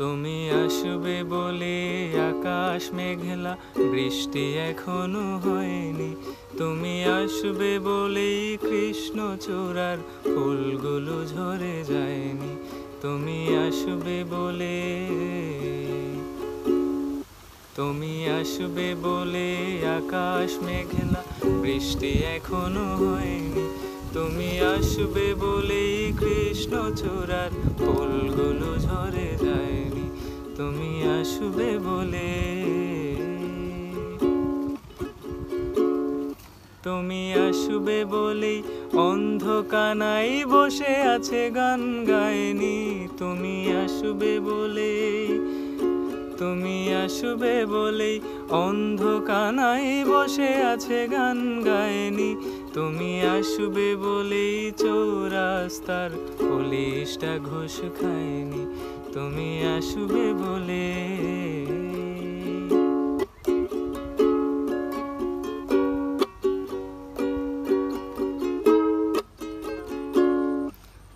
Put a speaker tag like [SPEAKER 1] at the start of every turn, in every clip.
[SPEAKER 1] তুমি আসবে বলে আকাশ মেঘলা, বৃষ্টি এখনো হয়নি। তুমি আসবে বলেই কৃষ্ণচূড়ার ফুলগুলো ঝরে যায়নি। তুমি আসবে বলে, তুমি আসবে বলে আকাশ মেঘলা, বৃষ্টি এখনো হয়নি। তুমি আসবে বলেই কৃষ্ণচূড়ার ফুলগুলো ঝরে যায়নি। তুমি আসবে বলে, তুমি আসবে বলেই অন্ধকানাই বসে আছে গান গায়নি। তুমি আসবে বলে, তুমি আসবে বলেই অন্ধকানাই বসে আছে গান গায়নি। তুমি আসবে বলেই চৌরাস্তার পুলিশটা ঘুষ খায়নি। তুমি আসবে বলে,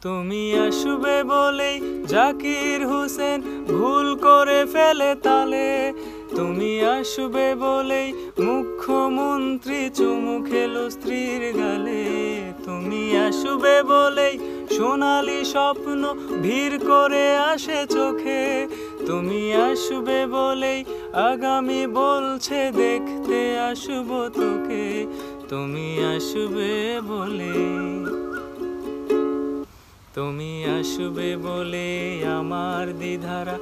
[SPEAKER 1] তুমি আসবে বলেই জাকির হোসেন ভুল করে ফেলে তালে। তুমি আসবে বলেই মুখ্যমন্ত্রী চুমু খেলো স্ত্রীর গালে। তুমি আসবে বলেই সোনালি স্বপ্ন ভিড় করে আসে চোখে। তুমি আসবে বলেই আগামী বলছে দেখতে আসবো তোকে। তুমি আসবে বলে, তুমি আসবে বলে আমার দ্বিধারা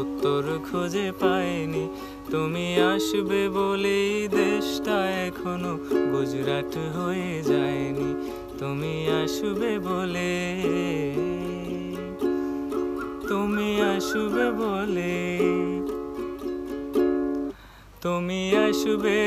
[SPEAKER 1] উত্তর খুঁজে পায়নি। তুমি আসবে বলেই দেশটা এখনো গুজরাট হয়ে যায়নি। তুমি আসবে বলে, তুমি আসবে বলে, তুমি আসবে।